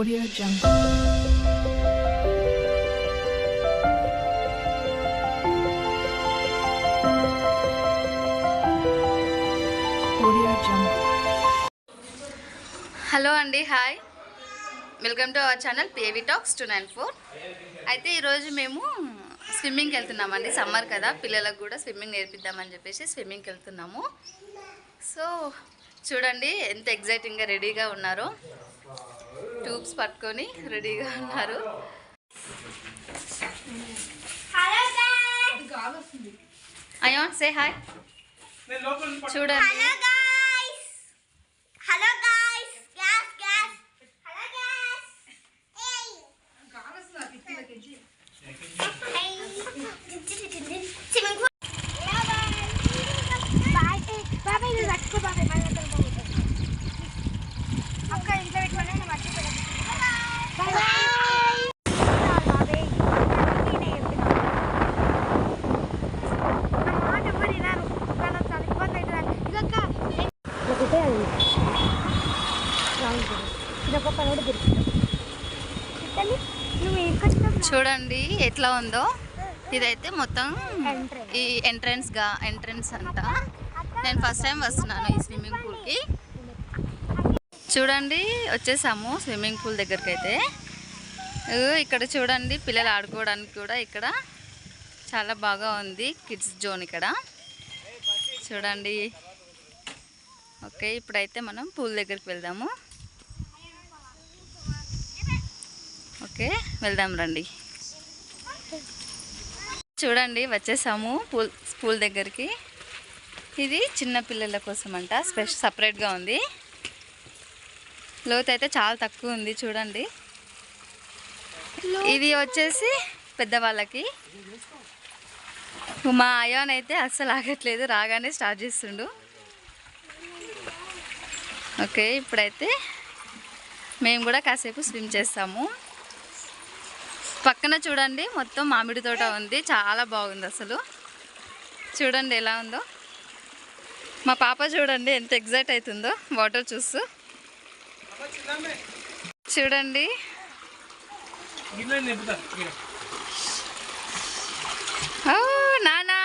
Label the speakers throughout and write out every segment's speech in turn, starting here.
Speaker 1: Audio Jungle. Audio Jungle.
Speaker 2: Hello అండి, hi, welcome to our channel PAV talks 294. అయితే ఈరోజు మేము స్విమ్మింగ్కి వెళ్తున్నామండి. సమ్మర్ కదా, పిల్లలకు కూడా స్విమ్మింగ్ నేర్పిద్దామని చెప్పేసి స్విమ్మింగ్కి వెళ్తున్నాము. సో చూడండి ఎంత ఎగ్జైటింగ్గా రెడీగా ఉన్నారో, ట్యూబ్స్ పట్టుకొని రెడీగా ఉన్నారు. Ayaan say hi. చూడండి చూడండి ఎట్లా ఉందో. ఇదైతే మొత్తం ఈ ఎంట్రన్స్ అంట. నేను ఫస్ట్ టైం వస్తున్నాను ఈ స్విమ్మింగ్ పూల్కి. చూడండి వచ్చేసాము స్విమ్మింగ్ పూల్ దగ్గరికి. అయితే ఇక్కడ చూడండి పిల్లలు ఆడుకోవడానికి కూడా ఇక్కడ చాలా బాగా ఉంది. కిడ్స్ జోన్ ఇక్కడ చూడండి. ఓకే, ఇప్పుడైతే మనం పూల్ దగ్గరికి వెళ్దాము. ఓకే, వెళ్దాం రండి. చూడండి వచ్చేసాము పూల్ దగ్గరికి. ఇది చిన్న పిల్లల కోసం అంట, సపరేట్గా ఉంది. లోతు అయితే చాలా తక్కువ ఉంది చూడండి. ఇది వచ్చేసి పెద్దవాళ్ళకి. మా అయాన్ అయితే అస్సలు ఆగట్లేదు, రాగానే స్టార్ట్ చేస్తుండు. ఓకే, ఇప్పుడైతే మేము కూడా కాసేపు స్విమ్ చేస్తాము. పక్కన చూడండి మొత్తం మామిడి తోట ఉంది, చాలా బాగుంది అసలు. చూడండి ఎలా ఉందో. మా పాప చూడండి ఎంత ఎగ్జైట్ అవుతుందో వాటర్ చూస్తూ. చూడండి ఓ నానా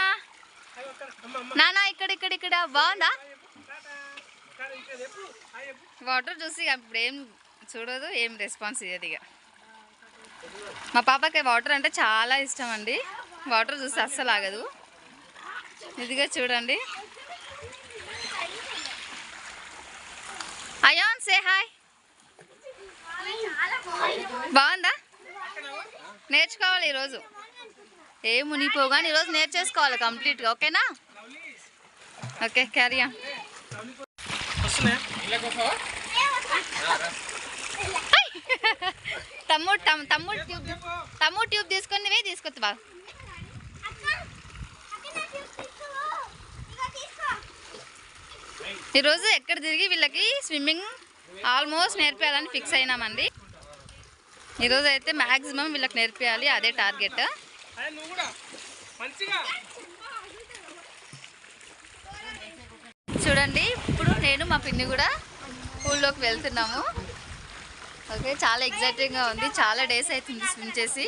Speaker 2: నానా ఇక్కడ బాగుందా? వాటర్ చూసి అప్పుడు ఏం చూడదు, ఏం రెస్పాన్స్ ఇయ్యదు. ఇక మా పాపకి వాటర్ అంటే చాలా ఇష్టం అండి. వాటర్ చూసి అస్సలు ఆగదు. ఇదిగా చూడండి. Ayaan say hi. బాగుందా? నేర్చుకోవాలి ఈరోజు. ఏ మునిగిపోవు కానీ ఈరోజు నేర్చేసుకోవాలి కంప్లీట్గా. ఓకేనా? Okay, carry on. తమ్ముడు ట్యూబ్ తీసుకొని తీసుకొచ్చు బాగా. ఈరోజు ఎక్కడ తిరిగి వీళ్ళకి స్విమ్మింగ్ ఆల్మోస్ట్ నేర్పేయాలని ఫిక్స్ అయినామండి. ఈరోజు అయితే మ్యాక్సిమం వీళ్ళకి నేర్పేయాలి, అదే టార్గెట్. చూడండి ఇప్పుడు నేను మా పిన్ని కూడా పూల్లోకి వెళ్తున్నాము. ఓకే, చాలా ఎగ్జైటింగ్గా ఉంది. చాలా డేస్ అవుతుంది స్విమ్ చేసి.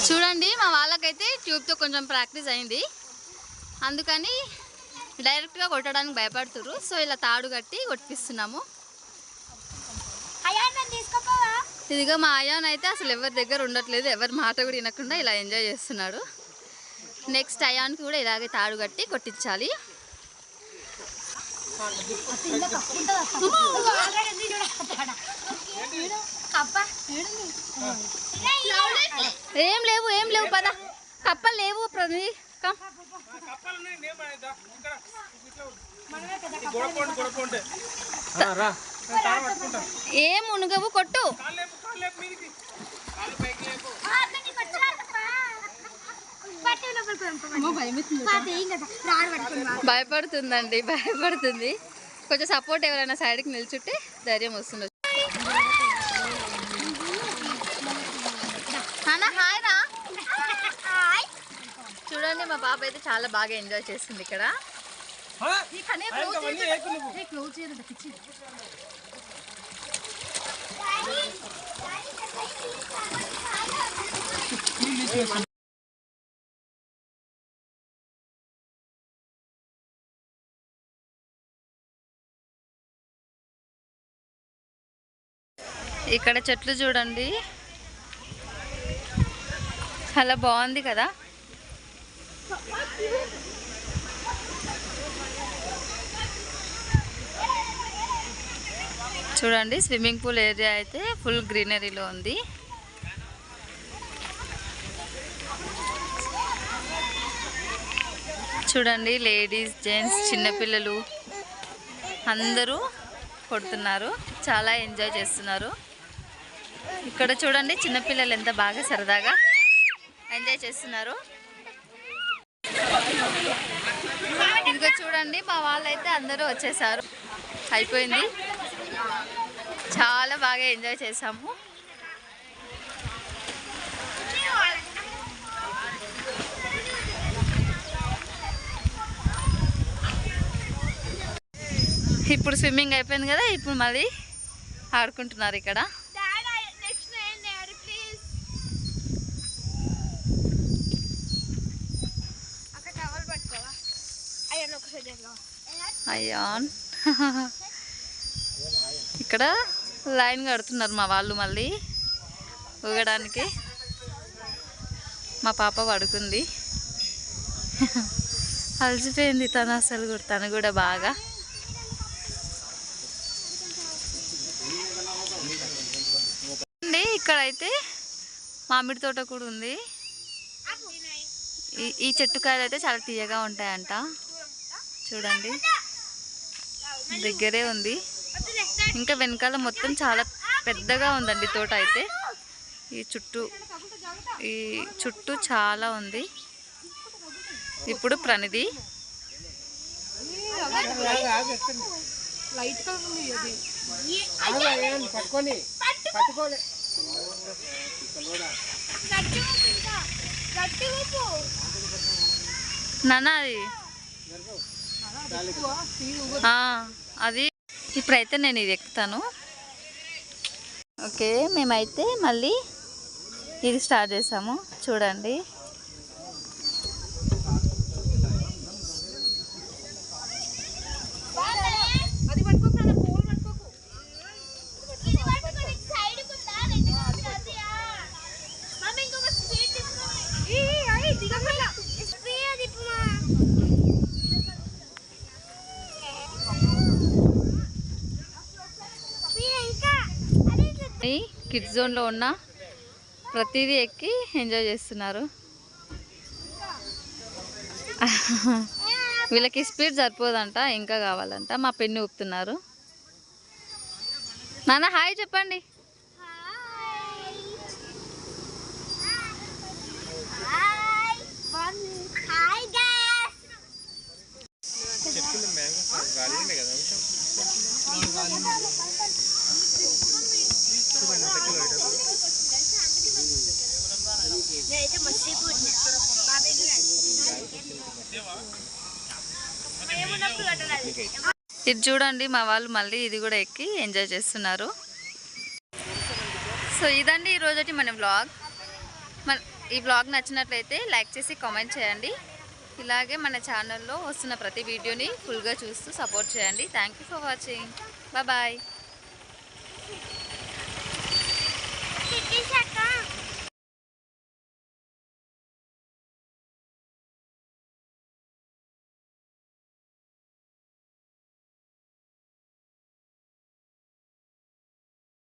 Speaker 2: చూడండి మా వాళ్ళకైతే ట్యూబ్తో కొంచెం ప్రాక్టీస్ అయింది, అందుకని డైరెక్ట్గా కొట్టడానికి భయపడుతున్నారు. సో ఇలా తాడు కట్టి కొట్టిస్తున్నాము. ఇదిగా మా అయాన్ అయితే అసలు ఎవరి దగ్గర ఉండట్లేదు, ఎవరి మాట కూడా వినకుండా ఇలా ఎంజాయ్ చేస్తున్నాడు. నెక్స్ట్ అయాన్కి కూడా ఇలాగే తాడు కట్టి కొట్టించాలి. ఏం లేవు పద. కప్పలు లేవు ప్రతి. ఏం మునుగవు కొట్టు. భయపడుతుంది. కొంచెం సపోర్ట్ ఎవరైనా సైడ్కి నిల్చుంటే ధైర్యం వస్తుంది. హాయ్ రా. చూడండి మా పాప అయితే చాలా బాగా ఎంజాయ్ చేస్తుంది ఇక్కడ. ఇక్కడ చెట్లు చూడండి, చాలా బాగుంది కదా. చూడండి స్విమ్మింగ్ పూల్ ఏరియా అయితే ఫుల్ గ్రీనరీలో ఉంది. చూడండి లేడీస్, జెంట్స్, చిన్నపిల్లలు అందరూ కొడుతున్నారు, చాలా ఎంజాయ్ చేస్తున్నారు. ఇక్కడ చూడండి చిన్నపిల్లలు ఎంత బాగా సరదాగా ఎంజాయ్ చేస్తున్నారు. ఇదిగో చూడండి మా వాళ్ళైతే అందరూ వచ్చేసారు. అయిపోయింది, చాలా బాగా ఎంజాయ్ చేసాము. ఇప్పుడు స్విమ్మింగ్ అయిపోయింది కదా, ఇప్పుడు మళ్ళీ ఆడుకుంటున్నారు ఇక్కడ. అయ్యాన్ ఇక్కడ లైన్ కడుతున్నారు మా వాళ్ళు మళ్ళీ ఊగడానికి. మా పాప పడుకుంది, అలసిపోయింది తను. అసలు తను కూడా బాగా. ఇక్కడైతే మామిడి తోట కూడా ఉంది. ఈ చెట్టుకాయలు అయితే చాలా తీయగా ఉంటాయంట. చూడండి దగ్గరే ఉంది. ఇంకా వెనకాల మొత్తం చాలా పెద్దగా ఉందండి తోట అయితే. ఈ చుట్టూ చాలా ఉంది. ఇప్పుడు ప్రణిధి నాన్న అది ఇప్పుడైతే నేను ఇది ఎక్కుతాను. ఓకే, మేమైతే మళ్ళీ ఇది స్టార్ట్ చేసాము. చూడండి కిడ్స్ జోన్లో ఉన్న ప్రతిదీ ఎక్కి ఎంజాయ్ చేస్తున్నారు. వీళ్ళకి స్పీడ్ సరిపోదంట, ఇంకా కావాలంట. మా పెన్ను ఊపుతున్నారు. నాన్న హాయ్ చెప్పండి. ఇది చూడండి మా వాళ్ళు మళ్ళీ ఇది కూడా ఎక్కి ఎంజాయ్ చేస్తున్నారు. సో ఇదండి ఈరోజు మన వ్లాగ్. ఈ వ్లాగ్ నచ్చినట్లయితే లైక్ చేసి కామెంట్ చేయండి. ఇలాగే మన ఛానల్లో వస్తున్న ప్రతి వీడియోని ఫుల్గా చూస్తూ సపోర్ట్ చేయండి. Thank you for watching. Bye.